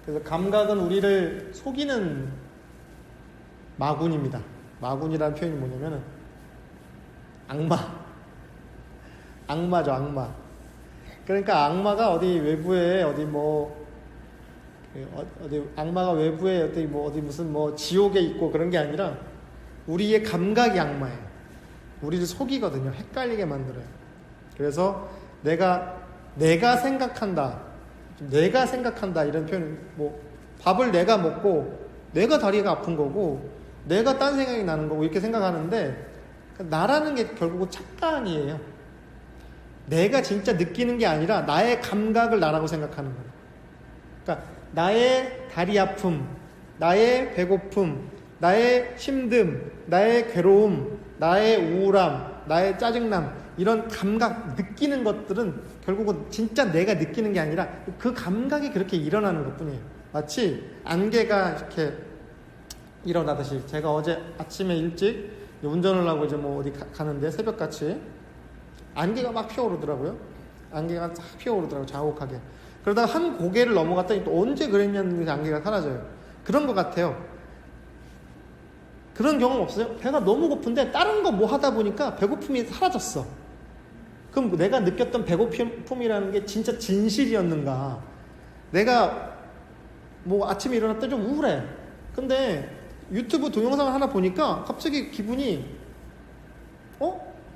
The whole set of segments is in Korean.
그래서 감각은 우리를 속이는 마군입니다. 마군이라는 표현이 뭐냐면은 악마죠, 악마. 그러니까 악마가 어디 외부에 악마가 외부에 어디 무슨 지옥에 있고 그런 게 아니라 우리의 감각이 악마예요. 우리를 속이거든요. 헷갈리게 만들어요. 그래서 내가 생각한다 이런 표현, 밥을 내가 먹고 내가 다리가 아픈 거고 내가 딴 생각이 나는 거고 이렇게 생각하는데, 나라는 게 결국은 착각이에요. 내가 진짜 느끼는 게 아니라 나의 감각을 나라고 생각하는 거예요. 그러니까 나의 다리 아픔, 나의 배고픔, 나의 힘듦, 나의 괴로움, 나의 우울함, 나의 짜증남, 이런 감각, 느끼는 것들은 결국은 진짜 내가 느끼는 게 아니라 그 감각이 그렇게 일어나는 것뿐이에요. 마치 안개가 이렇게 일어나듯이, 제가 어제 아침에 일찍 운전을 하고 어디 가는데 새벽같이 안개가 막 피어오르더라고요. 안개가 쫙 피어오르더라고요. 자욱하게. 그러다가 한 고개를 넘어갔더니 또 언제 그랬냐는 게 안개가 사라져요. 그런 것 같아요. 그런 경험 없어요? 배가 너무 고픈데 다른 거 하다 보니까 배고픔이 사라졌어. 그럼 내가 느꼈던 배고픔이라는 게 진짜 진실이었는가? 내가 아침에 일어났더니 좀 우울해. 근데 유튜브 동영상을 하나 보니까 갑자기 기분이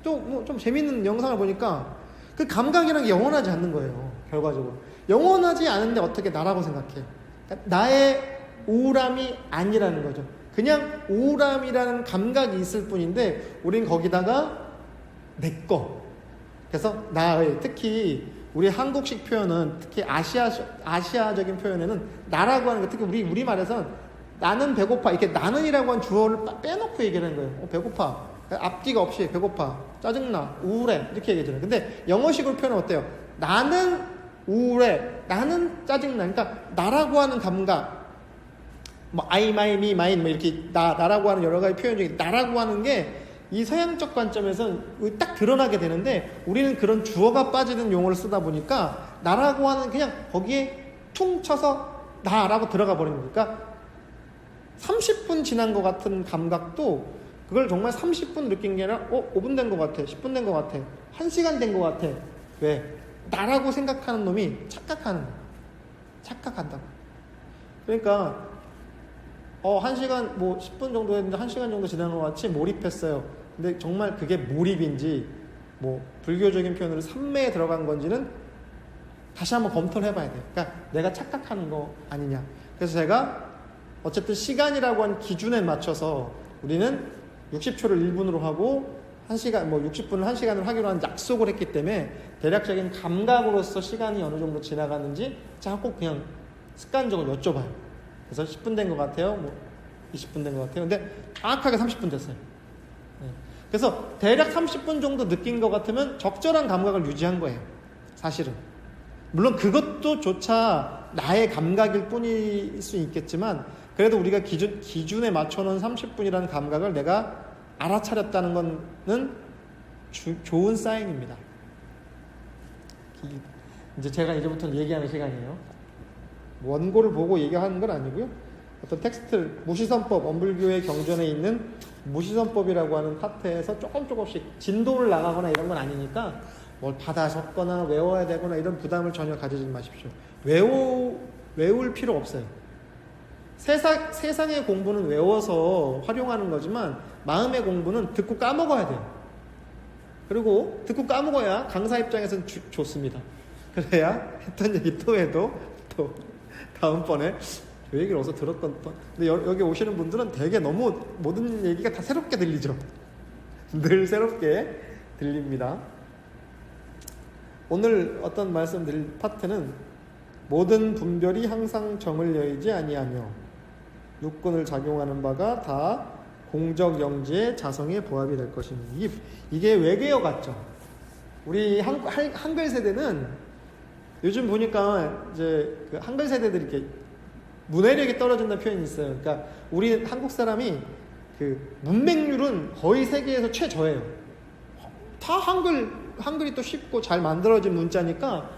좀 재밌는 영상을 보니까 그 감각이라는 게 영원하지 않는 거예요. 결과적으로 영원하지 않은데 어떻게 나라고 생각해? 그러니까 나의 우울함이 아니라는 거죠. 그냥 우울함이라는 감각이 있을 뿐인데 우린 거기다가 내꺼. 그래서 나의, 특히 우리 한국식 표현은, 특히 아시아적인 표현에는 나라고 하는 거, 특히 우리말에서는 나는 배고파, 이렇게 나는이라고 한 주어를 빼놓고 얘기하는 거예요. 배고파, 앞뒤가 없이 배고파, 짜증나, 우울해, 이렇게 얘기하잖아요. 근데 영어식으로 표현은 어때요? 나는 우울해, 나는 짜증나. 그러니까 나라고 하는 감각, I, my, me, mine, 이렇게 나라고 하는 여러 가지 표현 중에 나라고 하는 게 이 서양적 관점에서는 딱 드러나게 되는데, 우리는 그런 주어가 빠지는 용어를 쓰다 보니까 나라고 하는 그냥 거기에 퉁 쳐서 나라고 들어가 버리는 거니까 30분 지난 것 같은 감각도 그걸 정말 30분 느낀 게 아니라 5분 된 것 같아, 10분 된 것 같아, 1시간 된 것 같아. 왜? 나라고 생각하는 놈이 착각한다고. 그러니까 1시간 10분 정도 했는데 1시간 정도 지난 것 같이 몰입했어요. 근데 정말 그게 몰입인지 불교적인 표현으로 삼매에 들어간 건지는 다시 한번 검토를 해봐야 돼요. 그러니까 내가 착각하는 거 아니냐. 그래서 제가 어쨌든 시간이라고 하는 기준에 맞춰서 우리는 60초를 1분으로 하고 1시간 60분을 1시간으로 하기로 한 약속을 했기 때문에 대략적인 감각으로서 시간이 어느 정도 지나가는지 자꾸 그냥 습관적으로 여쭤봐요. 그래서 10분 된 것 같아요. 20분 된 것 같아요. 근데 정확하게 30분 됐어요. 그래서 대략 30분 정도 느낀 것 같으면 적절한 감각을 유지한 거예요. 사실은. 물론 그것도 조차 나의 감각일 뿐일 수 있겠지만, 그래도 우리가 기준에 맞춰놓은 30분이라는 감각을 내가 알아차렸다는 거는 좋은 사인입니다. 이제 제가 이제부터는 얘기하는 시간이에요. 원고를 보고 얘기하는 건 아니고요. 어떤 텍스트를, 무시선법, 엄불교의 경전에 있는 무시선법이라고 하는 파트에서 조금씩 진도를 나가거나 이런 건 아니니까 뭘 받아 적거나 외워야 되거나 이런 부담을 전혀 가지지 마십시오. 외울 필요 없어요. 세상의 공부는 외워서 활용하는 거지만 마음의 공부는 듣고 까먹어야 돼요. 그리고 듣고 까먹어야 강사 입장에서는 좋습니다. 그래야 했던 얘기 또 해도 또 다음번에 그 얘기를 어디서 들었던. 근데 여기 오시는 분들은 되게 너무 모든 얘기가 다 새롭게 들리죠. 늘 새롭게 들립니다. 오늘 어떤 말씀 드릴 파트는 모든 분별이 항상 정을 여의지 아니하며 육군을 작용하는 바가 다 공적 영지의 자성의 보합이 될 것입니다. 이게 외계어 같죠. 우리 한글 세대는 요즘 보니까 이제 그 한글 세대들이 이렇게 문해력이 떨어진다는 표현이 있어요. 그러니까 우리 한국 사람이 그 문맹률은 거의 세계에서 최저예요. 다 한글이 또 쉽고 잘 만들어진 문자니까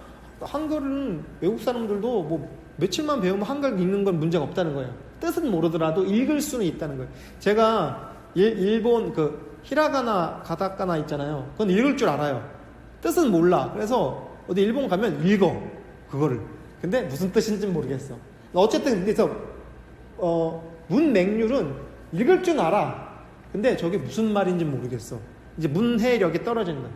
한글은 외국 사람들도 뭐 며칠만 배우면 한글 읽는 건 문제가 없다는 거예요. 뜻은 모르더라도 읽을 수는 있다는 거예요. 제가 일본 그 히라가나 가타카나 있잖아요. 그건 읽을 줄 알아요. 뜻은 몰라. 그래서 어디 일본 가면 읽어 그거를. 근데 무슨 뜻인지 모르겠어. 어쨌든 그래서 문맹률은 읽을 줄 알아. 근데 저게 무슨 말인지 모르겠어. 이제 문해력이 떨어진다.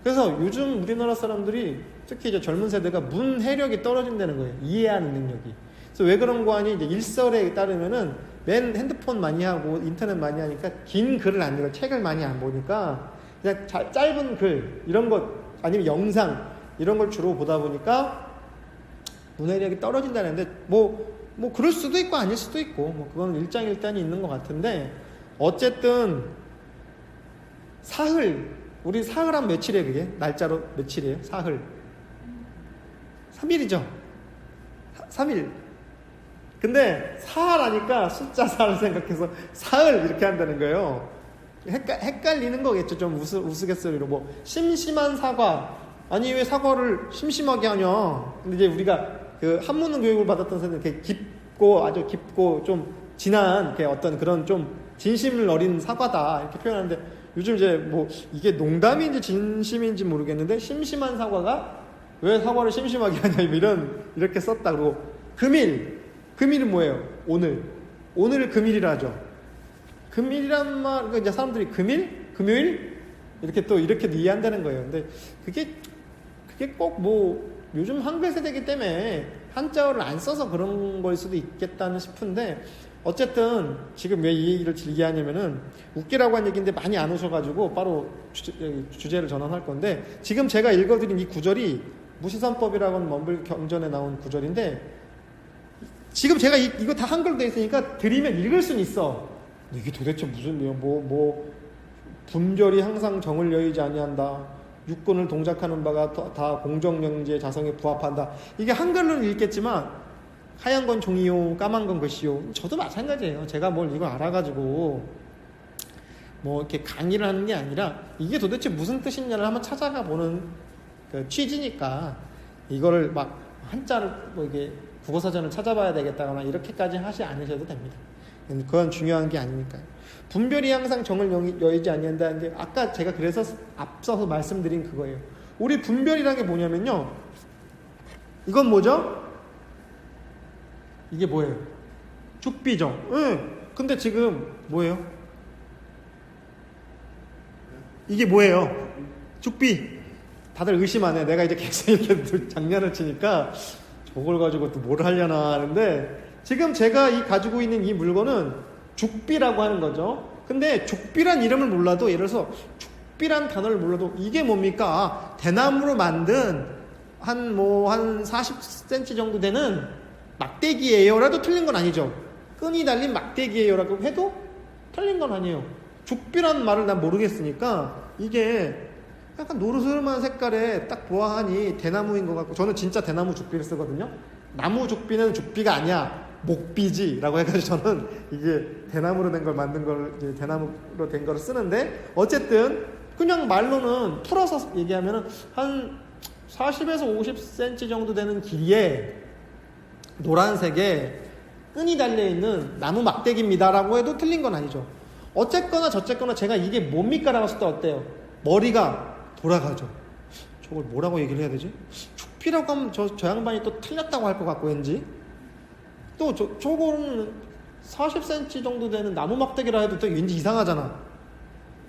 그래서 요즘 우리나라 사람들이 특히 이제 젊은 세대가 문해력이 떨어진다는 거예요. 이해하는 능력이. 그래서 왜 그런 거 아니? 이제 일설에 따르면은 맨 핸드폰 많이 하고 인터넷 많이 하니까 긴 글을 안 읽어. 책을 많이 안 보니까 그냥 짧은 글 이런 것 아니면 영상 이런 걸 주로 보다 보니까 문해력이 떨어진다는데 뭐 그럴 수도 있고 아닐 수도 있고 뭐 그건 일장일단이 있는 것 같은데 어쨌든 사흘 우리 사흘 하면 며칠이에요 그게? 날짜로 며칠이에요? 사흘 3일이죠 3일 근데 사흘 하니까 숫자 사를 생각해서 사흘 이렇게 한다는 거예요. 헷갈리는 거겠죠. 좀 우스갯소리로 뭐 심심한 사과 아니 왜 사과를 심심하게 하냐. 근데 이제 우리가 그 한문 교육을 받았던 선생님 이렇게 깊고 아주 깊고 좀 진한 어떤 그런 좀 진심을 어린 사과다 이렇게 표현하는데 요즘 이제 뭐 이게 농담인지 진심인지 모르겠는데 심심한 사과가 왜 사과를 심심하게 하냐 이렇게 썼다. 그리고 금일은 뭐예요? 오늘을 금일이라 하죠. 금일이란 말, 그러니까 이제 사람들이 금요일? 이렇게 또 이렇게도 이해한다는 거예요. 근데 그게 꼭 뭐 요즘 한글 세대이기 때문에 한자어를 안 써서 그런 걸 수도 있겠다는 싶은데 어쨌든 지금 왜 이 얘기를 길게 하냐면은 웃기라고 한 얘기인데 많이 안 오셔가지고 바로 주제를 전환할 건데 지금 제가 읽어드린 이 구절이 무시산법이라고 하는 먼글 경전에 나온 구절인데 지금 제가 이거 다 한글로 되어 있으니까 드리면 읽을 수는 있어. 이게 도대체 무슨 분별이 항상 정을 여의지 아니한다. 육군을 동작하는 바가 다 공정영지의 자성에 부합한다. 이게 한글로는 읽겠지만 하얀 건 종이요, 까만 건 글씨요. 저도 마찬가지예요. 제가 뭘 이걸 알아가지고 뭐 이렇게 강의를 하는 게 아니라 이게 도대체 무슨 뜻이냐를 한번 찾아가 보는 그 취지니까 이거를 막 한자를 뭐 이게 국어사전을 찾아봐야 되겠다거나 이렇게까지 하지 않으셔도 됩니다. 그건 중요한 게 아니니까요. 분별이 항상 정을 여의지 아니한다는 게 아까 제가 그래서 앞서서 말씀드린 그거예요. 우리 분별이라는 게 뭐냐면요. 이건 뭐죠? 이게 뭐예요? 죽비죠. 응. 근데 지금 뭐예요? 이게 뭐예요? 죽비. 다들 의심하네. 내가 이제 계속 이렇게 장난을 치니까 저걸 가지고 또 뭘 하려나 하는데 지금 제가 가지고 있는 이 물건은 죽비라고 하는 거죠. 근데 죽비란 이름을 몰라도 예를 들어서 죽비란 단어를 몰라도 이게 뭡니까? 대나무로 만든 한 40cm 정도 되는 막대기예요라도 틀린 건 아니죠. 끈이 달린 막대기예요라고 해도 틀린 건 아니에요. 죽비란 말을 난 모르겠으니까 이게 약간 노르스름한 색깔에 딱 보아하니 대나무인 것 같고 저는 진짜 대나무 죽비를 쓰거든요. 나무 죽비는 죽비가 아니야. 목비지라고 해가지고 저는 이게 대나무로 된 걸 만든 걸 이제 대나무로 된 걸 쓰는데 어쨌든 그냥 말로는 풀어서 얘기하면은 한 40에서 50cm 정도 되는 길이에 노란색에 끈이 달려있는 나무 막대기입니다라고 해도 틀린 건 아니죠. 어쨌거나 저쨌거나 제가 이게 뭡니까 라고 했을 때 어때요? 머리가 돌아가죠. 저걸 뭐라고 얘기를 해야 되지? 죽비라고 하면 저 양반이 또 틀렸다고 할 것 같고 왠지 또 저거는 40cm 정도 되는 나무 막대기라 해도 또 왠지 이상하잖아.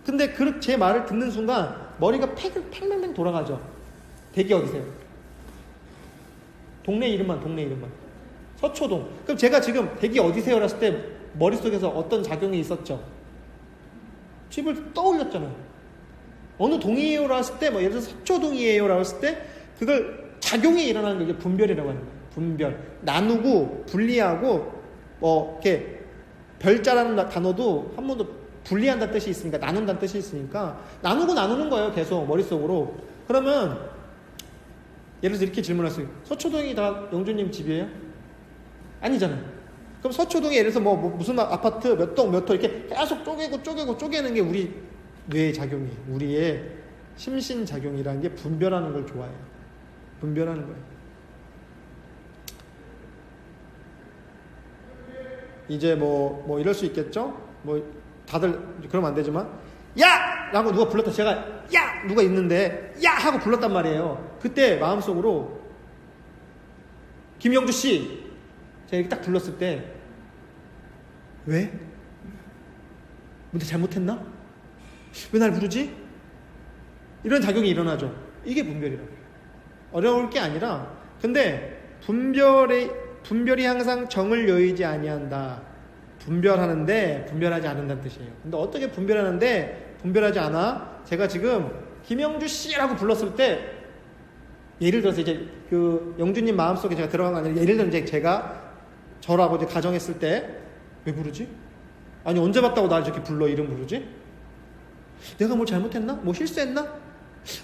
근데 제 말을 듣는 순간 머리가 팽팽 돌아가죠. 댁이 어디세요? 동네 이름만 서초동. 그럼 제가 지금 댁이 어디세요? 했을 때 머릿속에서 어떤 작용이 있었죠? 집을 떠올렸잖아요. 어느 동이에요라고 했을 때 예를 들어서 서초동이에요라고 했을 때 그걸 작용이 일어나는 게 분별이라고 하는 거예요. 분별. 나누고 분리하고 이렇게 별자라는 단어도 한 번도 분리한다는 뜻이 있으니까 나눈다는 뜻이 있으니까 나누는 거예요. 계속 머릿속으로. 그러면 예를 들어서 이렇게 질문할 수 있어요. 서초동이 다 영주님 집이에요? 아니잖아요. 그럼 서초동에 예를 들어서 무슨 아파트 몇 동 몇 호 이렇게 계속 쪼개는 게 우리 뇌의 작용이에요. 우리의 심신작용이라는 게 분별하는 걸 좋아해요. 분별하는 거예요. 이제 뭐 이럴 수 있겠죠? 뭐 다들 그러면 안 되지만 야! 라고 누가 불렀다. 제가 야! 누가 있는데 야! 하고 불렀단 말이에요. 그때 마음속으로 김영주 씨 제가 이렇게 딱 불렀을 때 왜? 뭔데 잘못했나? 왜 날 부르지? 이런 작용이 일어나죠. 이게 분별이라고 해요. 어려울 게 아니라 근데 분별이 항상 정을 여의지 아니한다. 분별하는데 분별하지 않는다는 뜻이에요. 근데 어떻게 분별하는데 분별하지 않아? 제가 지금 김영주 씨라고 불렀을 때 예를 들어서 이제 그 영주님 마음속에 제가 들어간 거 아니라 예를 들어 이제 제가 저라고 이제 가정했을 때 왜 부르지? 아니 언제 봤다고 나 이렇게 불러 이름 부르지? 내가 뭘 잘못했나? 뭐 실수했나?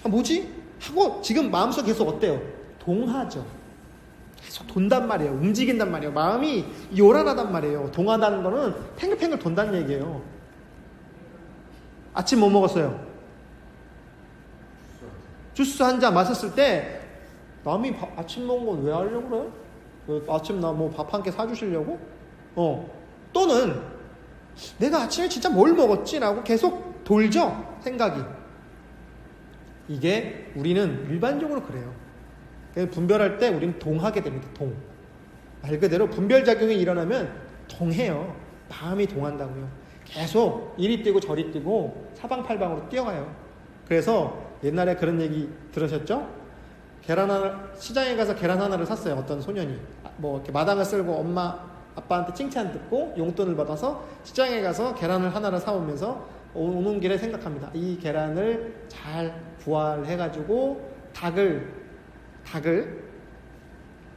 아 뭐지? 하고 지금 마음속에 계속 어때요? 동하죠. 계속 돈단 말이에요. 움직인단 말이에요. 마음이 요란하단 말이에요. 동하다는 거는 팽글팽글 돈다는 얘기예요. 아침 뭐 먹었어요? 주스 한 잔 마셨을 때 남이 아침 먹은 건 왜 하려고 그래? 아침 나 뭐 밥 한 끼 사주시려고? 또는 내가 아침에 진짜 뭘 먹었지? 라고 계속 돌죠. 생각이. 이게 우리는 일반적으로 그래요. 분별할 때 우리는 동하게 됩니다. 말 그대로 분별작용이 일어나면 동해요. 마음이 동한다고요. 계속 이리 뛰고 저리 뛰고 사방팔방으로 뛰어가요. 그래서 옛날에 그런 얘기 들으셨죠? 시장에 가서 계란 하나를 샀어요. 어떤 소년이 뭐 이렇게 마당을 쓸고 엄마 아빠한테 칭찬 듣고 용돈을 받아서 시장에 가서 계란을 하나를 사오면서 오는 길에 생각합니다. 이 계란을 잘 부화해가지고 닭을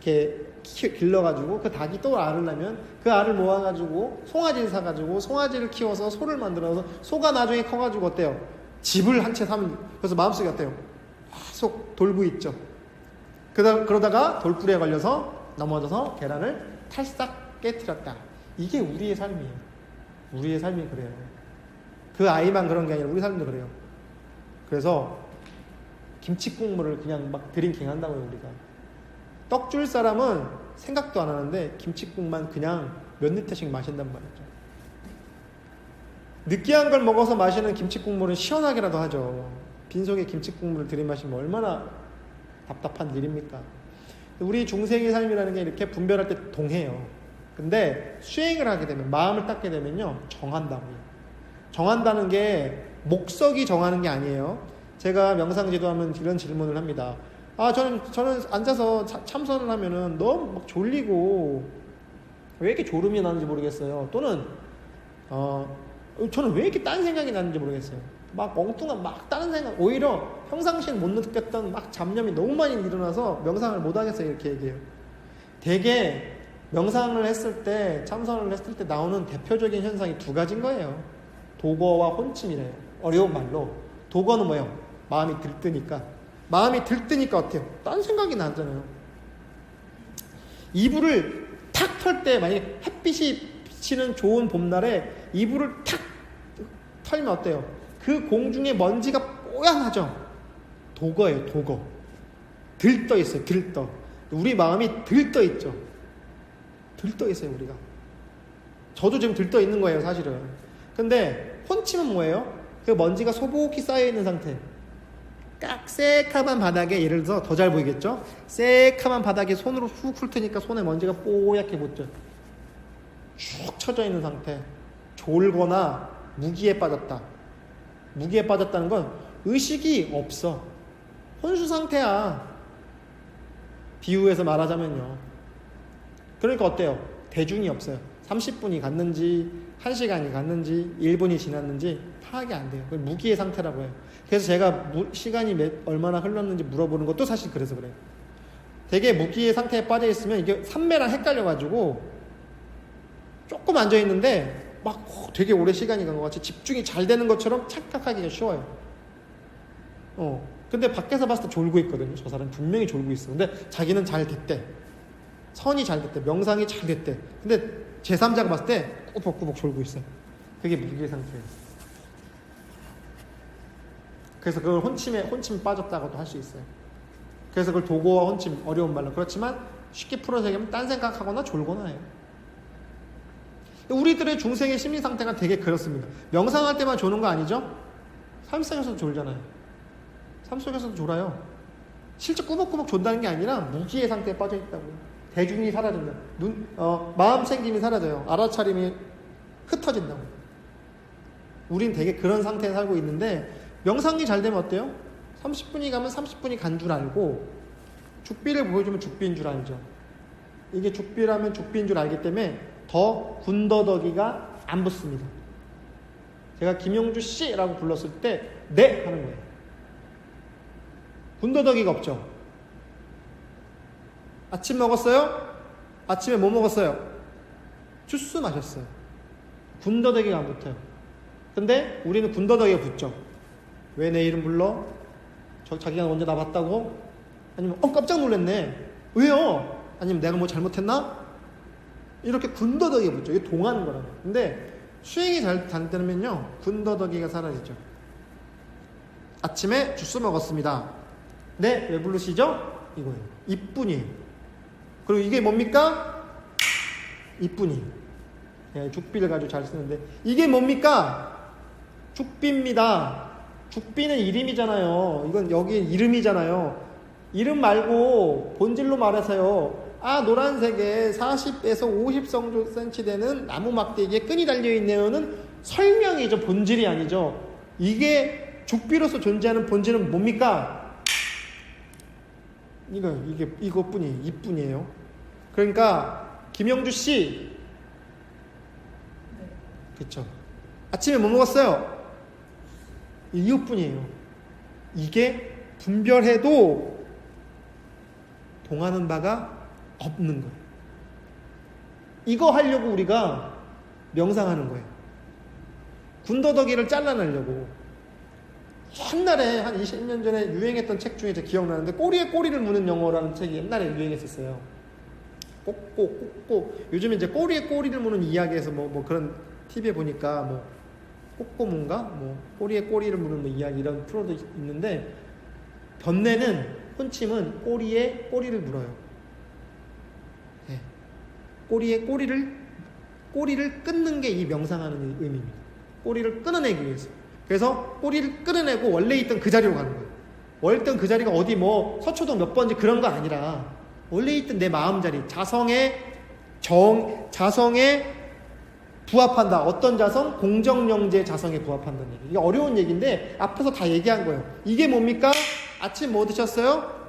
이렇게 길러가지고 그 닭이 또 알을 낳으면 그 알을 모아가지고 송아지를 사가지고 송아지를 키워서 소를 만들어서 소가 나중에 커가지고 어때요? 집을 한 채 사면 그래서 마음속에 어때요? 계속 돌고 있죠. 그러다가 돌부리에 걸려서 넘어져서 계란을 탈싹 깨트렸다. 이게 우리의 삶이에요. 우리의 삶이 그래요. 그 아이만 그런 게 아니라 우리 삶도 그래요. 그래서 김치 국물을 그냥 막 드링킹 한다고요. 우리가 떡 줄 사람은 생각도 안 하는데 김치국만 그냥 몇 리터씩 마신단 말이죠. 느끼한 걸 먹어서 마시는 김치국물은 시원하게라도 하죠. 빈속에 김치국물을 들이마시면 얼마나 답답한 일입니까? 우리 중생의 삶이라는 게 이렇게 분별할 때 동해요. 근데 수행을 하게 되면 마음을 닦게 되면요 정한다고요. 정한다는 게 목석이 정하는 게 아니에요. 제가 명상 지도하면 이런 질문을 합니다. 저는 앉아서 참선을 하면은 너무 막 졸리고 왜 이렇게 졸음이 나는지 모르겠어요. 또는 저는 왜 이렇게 딴 생각이 나는지 모르겠어요. 막 엉뚱한 막 다른 생각, 오히려 평상시엔 못 느꼈던 막 잡념이 너무 많이 일어나서 명상을 못 하겠어요. 이렇게 얘기해요. 되게 명상을 했을 때, 참선을 했을 때 나오는 대표적인 현상이 두 가지인 거예요. 도거와 혼침이래요. 어려운 말로. 도거는 뭐예요? 마음이 들뜨니까. 마음이 들뜨니까 어때요? 딴 생각이 나잖아요. 이불을 탁 털 때, 만약에 햇빛이 비치는 좋은 봄날에 이불을 탁 털면 어때요? 그 공중에 먼지가 뽀얀하죠? 도거예요, 도거. 들떠 있어요, 들떠. 우리 마음이 들떠 있죠. 들떠 있어요, 우리가. 저도 지금 들떠 있는 거예요, 사실은. 근데 혼침은 뭐예요? 그 먼지가 소복히 쌓여있는 상태. 딱 새카만 바닥에, 예를 들어서 더 잘 보이겠죠? 새카만 바닥에 손으로 훅 훑으니까 손에 먼지가 뽀얗게 묻죠. 쭉 쳐져 있는 상태. 졸거나 무기에 빠졌다. 무기에 빠졌다는 건 의식이 없어. 혼수 상태야. 비유해서 말하자면요. 그러니까 어때요? 대중이 없어요. 30분이 갔는지 1시간이 갔는지 1분이 지났는지 파악이 안 돼요. 무기의 상태라고 해요. 그래서 제가 시간이 얼마나 흘렀는지 물어보는 것도 사실 그래서 그래요. 되게 무기의 상태에 빠져 있으면 이게 삼매랑 헷갈려가지고 조금 앉아있는데 막 되게 오래 시간이 간 것 같이 집중이 잘 되는 것처럼 착각하기가 쉬워요. 근데 밖에서 봤을 때 졸고 있거든요. 저 사람 분명히 졸고 있어. 근데 자기는 잘 됐대. 선이 잘 됐대. 명상이 잘 됐대. 근데 제3자가 봤을 때 꾸벅꾸벅 졸고 있어요. 그게 무기의 상태예요. 그래서 그걸 혼침에 빠졌다고도 할 수 있어요. 그래서 그걸 도고와 혼침, 어려운 말로. 그렇지만 쉽게 풀어서 얘기하면 딴 생각하거나 졸거나 해요. 우리들의 중생의 심리 상태가 되게 그렇습니다. 명상할 때만 조는 거 아니죠? 삶 속에서도 졸잖아요. 삶 속에서도 졸아요. 실제 꾸벅꾸벅 존다는 게 아니라 무기의 상태에 빠져 있다고요. 대중이 사라진다. 마음 챙김이 사라져요. 알아차림이 흩어진다고. 우린 되게 그런 상태에 살고 있는데 명상이 잘 되면 어때요? 30분이 가면 30분이 간 줄 알고 죽비를 보여주면 죽비인 줄 알죠. 이게 죽비라면 죽비인 줄 알기 때문에 더 군더더기가 안 붙습니다. 제가 김용주 씨라고 불렀을 때 네 하는 거예요. 군더더기가 없죠. 아침 먹었어요? 아침에 뭐 먹었어요? 주스 마셨어요. 군더더기가 안 붙어요. 근데 우리는 군더더기가 붙죠. 왜 내 이름 불러? 자기가 먼저 나 봤다고? 아니면 깜짝 놀랐네. 왜요? 아니면 내가 뭐 잘못했나? 이렇게 군더더기가 붙죠. 이게 동하는 거라고. 근데 수행이 잘 되면요 군더더기가 사라지죠. 아침에 주스 먹었습니다. 네, 왜 부르시죠? 이거예요. 이뿐이에요. 그리고 이게 뭡니까? 이뿐이에요. 예, 죽비를 가지고 잘 쓰는데 이게 뭡니까? 죽비입니다. 죽비는 이름이잖아요. 이건 여기 이름이잖아요. 이름 말고 본질로 말해서요. 노란색에 40에서 50cm 되는 나무 막대기에 끈이 달려있네요는 설명이죠. 본질이 아니죠. 이게 죽비로서 존재하는 본질은 뭡니까? 이것뿐이에요. 이뿐이에요. 그러니까 김영주 씨, 그쵸? 아침에 뭐 먹었어요? 이것뿐이에요. 이게 분별해도 동하는 바가 없는 거예요. 이거 하려고 우리가 명상하는 거예요. 군더더기를 잘라내려고. 옛날에 한 20년 전에 유행했던 책 중에 제 기억나는데 꼬리에 꼬리를 무는 영어라는 책이 옛날에 유행했었어요. 꼬꼬 요즘에 이제 꼬리에 꼬리를 무는 이야기에서 뭐 그런 TV에 보니까 뭐 꼬꼬문가 뭐 꼬리에 꼬리를 무는 뭐 이야기 이런 프로도 있는데 번뇌는 혼침은 꼬리에 꼬리를 물어요. 네. 꼬리에 꼬리를 끊는 게 이 명상하는 의미입니다. 꼬리를 끊어내기 위해서. 그래서 꼬리를 끊어내고 원래 있던 그 자리로 가는 거예요. 원래 있던 그 자리가 어디 뭐 서초동 몇 번지 그런 거 아니라 원래 있던 내 마음 자리, 자성에 부합한다. 어떤 자성? 공정영재 자성에 부합한다는 얘기. 이게 어려운 얘기인데 앞에서 다 얘기한 거예요. 이게 뭡니까? 아침 뭐 드셨어요?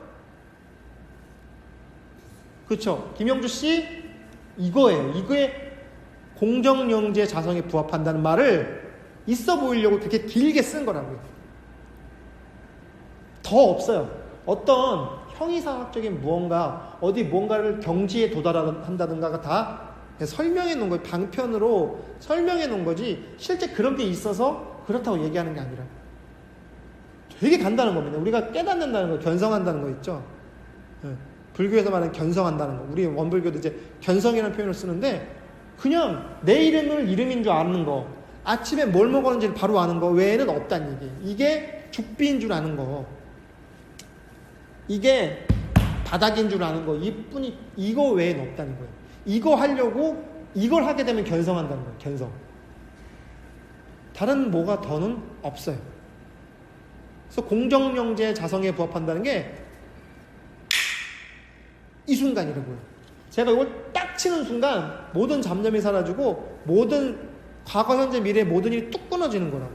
그렇죠. 김영주 씨 이거예요. 이거에 공정영재 자성에 부합한다는 말을 있어 보이려고 그렇게 길게 쓴 거라고요. 더 없어요. 어떤 형이상학적인 무언가 어디 뭔가를 경지에 도달한다든가가 다 설명해 놓은 거예요. 방편으로 설명해 놓은 거지 실제 그런 게 있어서 그렇다고 얘기하는 게 아니라 되게 간단한 겁니다. 우리가 깨닫는다는 거, 견성한다는 거 있죠. 불교에서 말하는 견성한다는 거. 우리 원불교도 이제 견성이라는 표현을 쓰는데 그냥 내 이름을 이름인 줄 아는 거, 아침에 뭘 먹었는지 바로 아는 거 외에는 없다는 얘기. 이게 죽비인 줄 아는 거, 이게 바닥인 줄 아는 거, 이거 외에는 없다는 거예요. 이거 하려고 이걸 하게 되면 견성한다는 거예요. 견성. 다른 뭐가 더는 없어요. 그래서 공정영재 자성에 부합한다는 게 이 순간이라고요. 제가 이걸 딱 치는 순간 모든 잡념이 사라지고 모든 과거, 현재, 미래 모든 일이 뚝 끊어지는 거라고.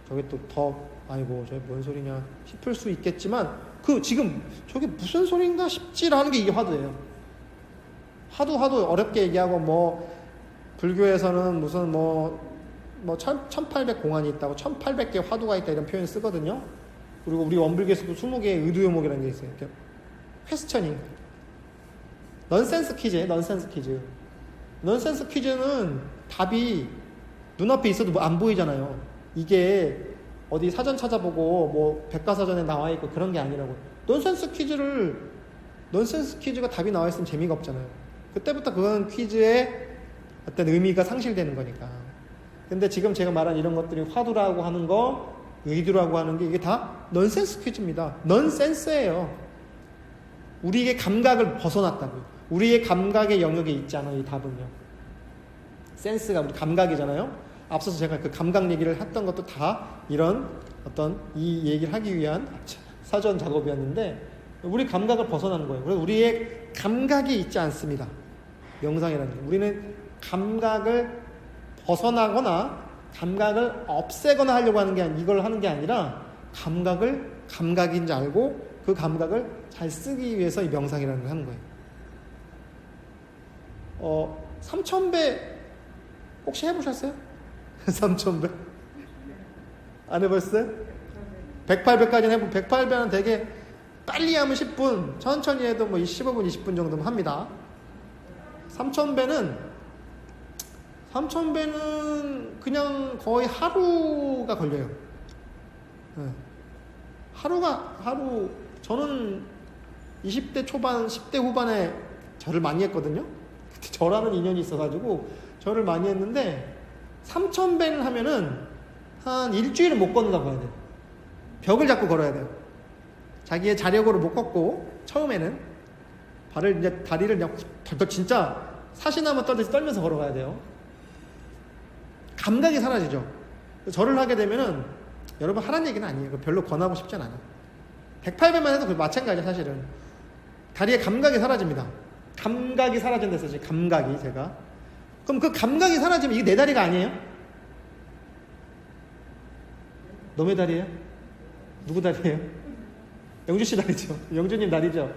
저게 또 더 아이고 저게 뭔 소리냐 싶을 수 있겠지만 지금 저게 무슨 소린가 싶지라는 게 이게 화두예요. 하도 어렵게 얘기하고 뭐 불교에서는 무슨 뭐 1800 공안이 있다고 1800개 화두가 있다 이런 표현을 쓰거든요. 그리고 우리 원불교에서도 20개의 의도요목이라는 게 있어요. 이렇게 퀘스처닝. 넌센스 퀴즈예요. 넌센스 퀴즈는 답이 눈앞에 있어도 안 보이잖아요. 이게 어디 사전 찾아보고 뭐 백과사전에 나와 있고 그런 게 아니라고. 넌센스 퀴즈가 답이 나와 있으면 재미가 없잖아요. 그때부터 그건 퀴즈의 어떤 의미가 상실되는 거니까. 근데 지금 제가 말한 이런 것들이 화두라고 하는 거, 의도라고 하는 게 이게 다 넌센스 퀴즈입니다. 넌센스예요. 우리의 감각을 벗어났다고요. 우리의 감각의 영역에 있지 않아요. 이 답은요. 센스가 우리 감각이잖아요. 앞서서 제가 그 감각 얘기를 했던 것도 다 이런 어떤 이 얘기를 하기 위한 사전 작업이었는데 우리 감각을 벗어나는 거예요. 그래서 우리의 감각이 있지 않습니다. 명상이라는 게. 우리는 감각을 벗어나거나 감각을 없애거나 하려고 하는 게 이걸 하는 게 아니라 감각을 감각인지 알고 그 감각을 잘 쓰기 위해서 이 명상이라는 걸 하는 거예요. 3000배 혹시 해보셨어요? 3000배? 안 해봤어요? 108배까지는 해보고 108배는 되게 빨리 하면 10분, 천천히 해도 뭐 15분, 20분 정도면 합니다. 3000배는 그냥 거의 하루가 걸려요. 네. 하루, 저는 20대 초반, 10대 후반에 절을 많이 했거든요. 그때 절하는 인연이 있어가지고 절을 많이 했는데 3000배를 하면은 한 일주일은 못 걷는다고 해야 돼요. 벽을 잡고 걸어야 돼요. 자기의 자력으로 못 걷고 처음에는 다리를 그냥 진짜 사시나무 떨듯이 떨면서 걸어가야 돼요. 감각이 사라지죠. 절을 하게 되면은 여러분 하라는 얘기는 아니에요. 별로 권하고 싶진 않아요. 108배만 해도 마찬가지예요. 사실은 다리의 감각이 사라집니다. 감각이 사라진다 했어요. 감각이 제가. 그럼 그 감각이 사라지면 이게 내 다리가 아니에요? 너의 다리예요? 누구 다리예요? 영주씨 다리죠. 영주님 다리죠.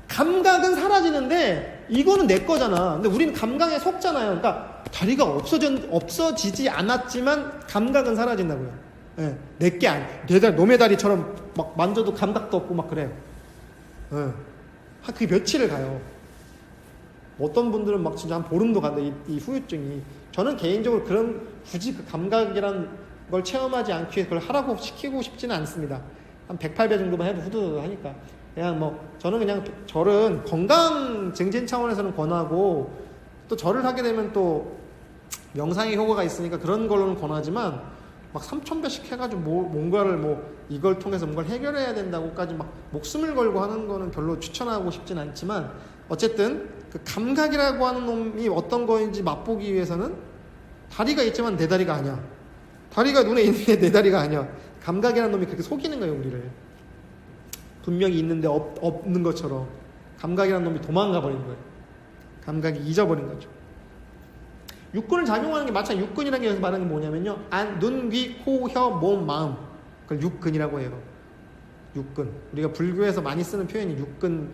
감각은 사라지는데 이거는 내 거잖아. 근데 우리는 감각에 속잖아요. 그러니까 다리가 없어지지 않았지만 감각은 사라진다고요. 네, 내게 아니, 내 다리, 놈의 다리처럼 막 만져도 감각도 없고 막 그래요. 네. 그게 며칠을 가요. 어떤 분들은 막 진짜 한 보름도 간다, 이 후유증이. 저는 개인적으로 굳이 그 감각이란 걸 체험하지 않기 위해 그걸 하라고 시키고 싶지는 않습니다. 한 108배 정도만 해도 후두하니까. 그냥 저는 절은 건강 증진 차원에서는 권하고, 또 절을 하게 되면 또 명상의 효과가 있으니까 그런 걸로는 권하지만, 막 3000배씩 해가지고 뭔가를 이걸 통해서 뭔가를 해결해야 된다고까지 막 목숨을 걸고 하는 거는 별로 추천하고 싶진 않지만, 어쨌든 그 감각이라고 하는 놈이 어떤 거인지 맛보기 위해서는 다리가 있지만 내 다리가 아니야. 다리가 눈에 있는데 내 다리가 아니야. 감각이라는 놈이 그렇게 속이는 거예요, 우리를. 분명히 있는데 없는 것처럼 감각이라는 놈이 도망가 버린 거예요. 감각이 잊어버린 거죠. 육근을 작용하는 게 마찬가지. 육근이라는 게 여기서 말하는 게 뭐냐면요, 눈, 귀, 코, 혀, 몸, 마음, 그걸 육근이라고 해요. 육근. 우리가 불교에서 많이 쓰는 표현이 육근,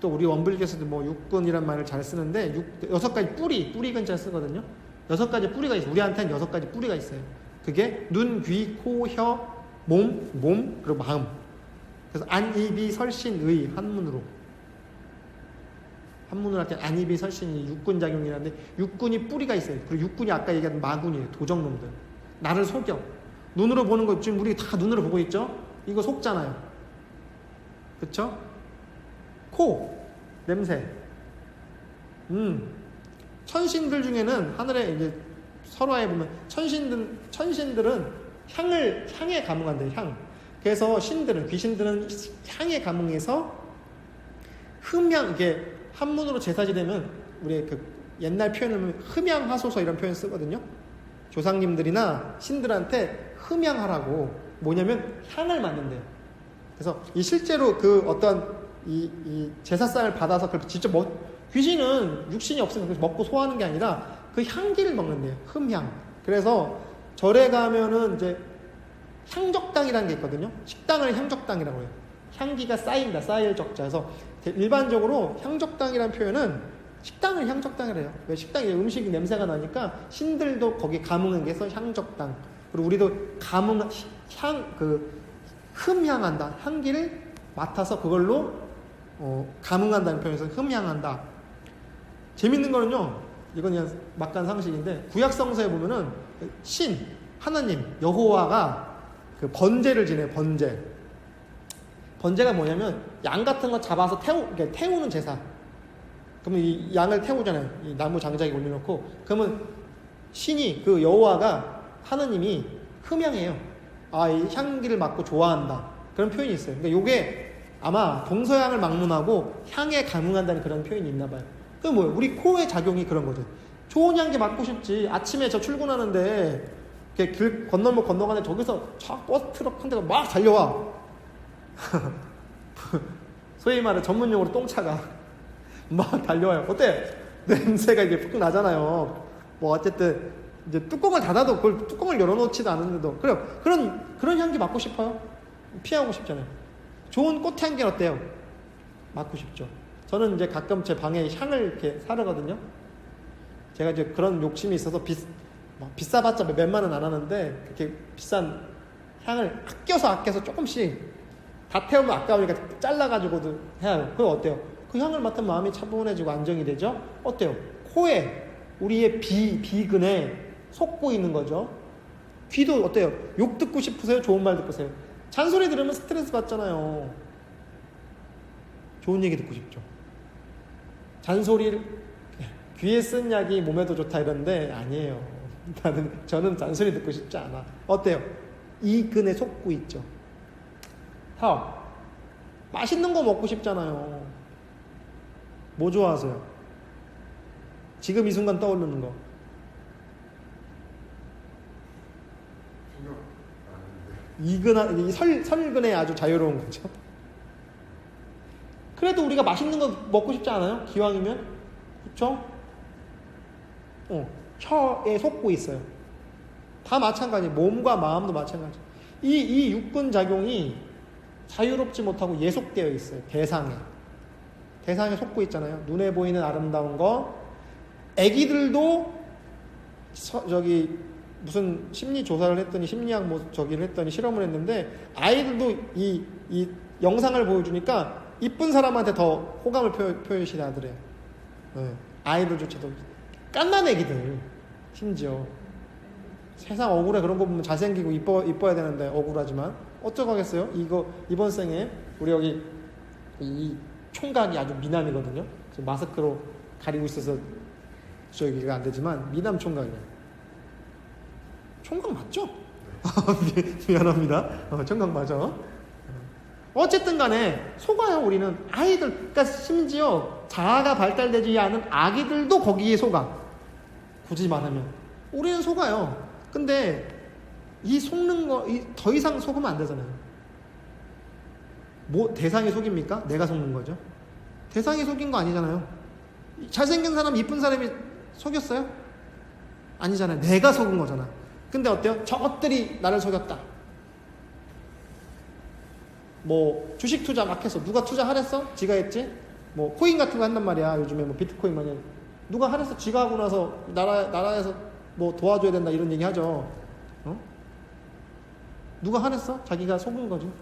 또 우리 원불교에서도 육근이란 말을 잘 쓰는데, 6가지 뿌리 근자 쓰거든요. 6가지 뿌리가 있어요. 우리한테는 6가지 뿌리가 있어요. 그게 눈, 귀, 코, 혀, 몸, 그리고 마음. 그래서 안, 이, 비, 설신, 의, 한문으로 할 때 안입이 설신이 육근작용이라는데, 육근이 뿌리가 있어요. 그리고 육근이 아까 얘기한 마군이에요. 도적놈들. 나를 속여. 눈으로 보는 거 지금 우리 다 눈으로 보고 있죠? 이거 속잖아요. 그쵸? 코, 냄새. 천신들 중에는 하늘에 이제 설화에 보면 천신들은 향에 감응한대요. 향. 그래서 귀신들은 향에 감응해서 흠향, 이게 한문으로 제사지 되면 우리 그 옛날 표현을 흠향하소서 이런 표현 쓰거든요. 조상님들이나 신들한테 흠향하라고, 뭐냐면 향을 맡는데요. 그래서 실제로 그 어떤 이 제사상을 받아서 그걸 직접 귀신은 육신이 없으면 먹고 소화하는 게 아니라 그 향기를 먹는데요. 흠향. 그래서 절에 가면은 이제 향적당이라는 게 있거든요. 식당을 향적당이라고 해요. 향기가 쌓인다, 쌓일 적자. 그래서 일반적으로 향적당이라는 표현은 식당을 향적당이래요. 왜? 식당에 음식 냄새가 나니까 신들도 거기 감응한 게 해서 향적당. 그리고 우리도 흠향한다. 향기를 맡아서 그걸로 감응한다는 표현에서 흠향한다. 재밌는 거는요, 이건 그냥 막간 상식인데, 구약성서에 보면은 하나님, 여호와가 그 번제를 지내요. 번제가 뭐냐면 양 같은 거 잡아서 태우는 제사. 그러면 이 양을 태우잖아요. 이 나무 장작에 올려놓고. 그러면 그 여호와가, 하느님이 흠향해요. 이 향기를 맡고 좋아한다. 그런 표현이 있어요. 그러니까 요게 아마 동서양을 막론하고 향에 감흥한다는 그런 표현이 있나 봐요. 그게 뭐예요? 우리 코의 작용이 그런 거죠. 좋은 향기 맡고 싶지. 아침에 저 출근하는데 이렇게 길 건너가는데 저기서 쫙 버스 트럭 한 대가 막 달려와. 소위 말해 전문용어로 똥차가 막 달려와요. 어때? 냄새가 이게 푹 나잖아요. 뭐 어쨌든 이제 뚜껑을 닫아도 그걸 뚜껑을 열어놓지도 않은데도 그런 향기 맡고 싶어요? 피하고 싶잖아요. 좋은 꽃향기는 어때요? 맡고 싶죠. 저는 이제 가끔 제 방에 향을 이렇게 사르거든요. 제가 이제 그런 욕심이 있어서 비싸봤자 몇만 원 안 하는데 그렇게 비싼 향을 아껴서 조금씩 다 태우면 아까우니까 잘라가지고도 해야 해요. 그거 어때요? 그 향을 맡으면 마음이 차분해지고 안정이 되죠? 어때요? 코에 우리의 비근에 솟고 있는 거죠. 귀도 어때요? 욕 듣고 싶으세요? 좋은 말 듣고 싶으세요? 잔소리 들으면 스트레스 받잖아요. 좋은 얘기 듣고 싶죠. 잔소리를 귀에 쓴 약이 몸에도 좋다 이러는데 아니에요. 저는 잔소리 듣고 싶지 않아. 어때요? 이 근에 솟고 있죠. 다음, 맛있는 거 먹고 싶잖아요. 뭐 좋아하세요? 지금 이 순간 떠오르는 거. 이 설근에 아주 자유로운 거죠. 그래도 우리가 맛있는 거 먹고 싶지 않아요? 기왕이면? 그쵸? 혀에 솟고 있어요. 다 마찬가지예요. 몸과 마음도 마찬가지. 이 육근 작용이 자유롭지 못하고 예속되어 있어요. 대상에 솟고 있잖아요. 눈에 보이는 아름다운 거. 애기들도 무슨 심리 조사를 했더니 심리학 저기를 했더니 실험을 했는데 아이들도 이 영상을 보여주니까 이쁜 사람한테 더 호감을 표시하더래요. 아이들조차도 깐난 애기들 심지어 세상 억울해. 그런 거 보면 잘생기고 이뻐야 되는데 억울하지만 어쩌겠어요. 이번 생에 우리 여기 이 총각이 아주 미남이거든요. 마스크로 가리고 있어서 저기가 안 되지만 미남 총각이에요. 총각 맞죠? 미안합니다. 총각 맞아. 어쨌든 간에 속아요. 우리는 아이들, 그러니까 심지어 자아가 발달되지 않은 아기들도 거기에 속아. 굳이 말하면 우리는 속아요. 근데 이 속는 거 더 이상 속으면 안 되잖아요. 뭐 대상이 속입니까? 내가 속는 거죠. 대상이 속인 거 아니잖아요. 잘생긴 사람, 이쁜 사람이 속였어요? 아니잖아요. 내가 속은 거잖아. 근데 어때요? 저것들이 나를 속였다. 뭐 주식 투자 막 해서 누가 투자하랬어? 지가 했지? 뭐 코인 같은 거 한단 말이야. 요즘에 뭐 비트코인 마냥 누가 하랬어? 지가 하고 나서 나라에서 뭐 도와줘야 된다 이런 얘기 하죠. 누가 하랬어? 자기가 속은 거죠.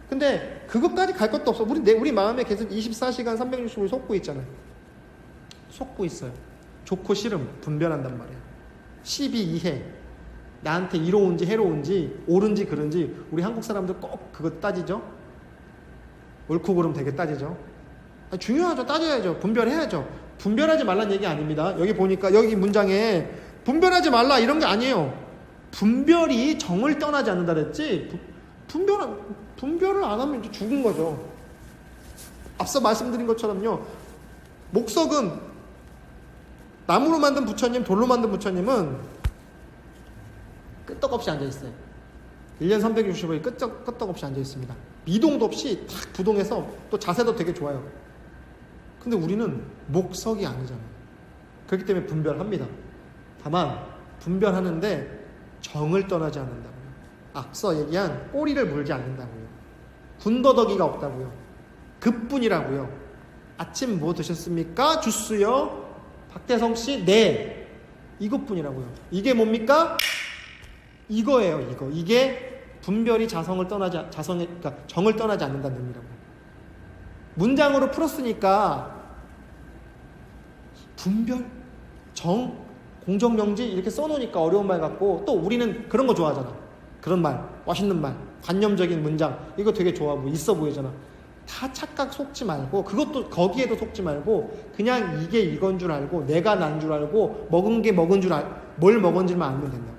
근데 그것까지 갈 것도 없어. 우리 마음에 계속 24시간 365일 속고 있잖아요. 속고 있어요. 좋고 싫음 분별한단 말이야. 시비 이해, 나한테 이로운지 해로운지 옳은지 그른지 우리 한국 사람들 꼭 그거 따지죠. 옳고 그름 되게 따지죠. 중요하죠. 따져야죠. 분별해야죠. 분별하지 말라는 얘기 아닙니다. 여기 보니까 여기 문장에 분별하지 말라 이런 게 아니에요. 분별이 정을 떠나지 않는다 그랬지. 분별을 안 하면 이제 죽은 거죠. 앞서 말씀드린 것처럼요. 목석은 나무로 만든 부처님, 돌로 만든 부처님은 끄떡없이 앉아있어요. 1년 365일 끄떡없이 앉아있습니다. 미동도 없이 탁 부동해서 또 자세도 되게 좋아요. 근데 우리는 목석이 아니잖아요. 그렇기 때문에 분별합니다. 다만 분별하는데 정을 떠나지 않는다고요. 앞서 얘기한 꼬리를 물지 않는다고요. 군더더기가 없다고요. 그뿐이라고요. 아침 뭐 드셨습니까? 주스요. 박대성씨 네. 이것뿐이라고요. 이게 뭡니까? 이거예요. 이게 분별이 그러니까 정을 떠나지 않는다는 의미라고요. 문장으로 풀었으니까 분별, 정, 공정명지 이렇게 써놓으니까 어려운 말 같고 또 우리는 그런 거 좋아하잖아. 그런 말, 멋있는 말, 관념적인 문장 이거 되게 좋아 있어 보이잖아. 다 착각 속지 말고 그것도 거기에도 속지 말고 그냥 이게 이건 줄 알고 내가 난 줄 알고 먹은 게 먹은 뭘 먹은지만 알면 된다고.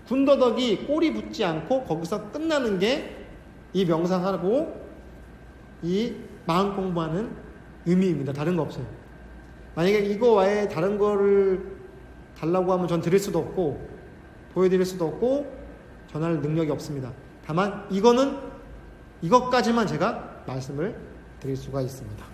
군더더기 꼬리 붙지 않고 거기서 끝나는 게 이 명상하고 이 마음 공부하는 의미입니다. 다른 거 없어요. 만약에 이거 외에 다른 거를 달라고 하면 전 드릴 수도 없고 보여드릴 수도 없고 전할 능력이 없습니다. 다만 이것까지만 제가 말씀을 드릴 수가 있습니다.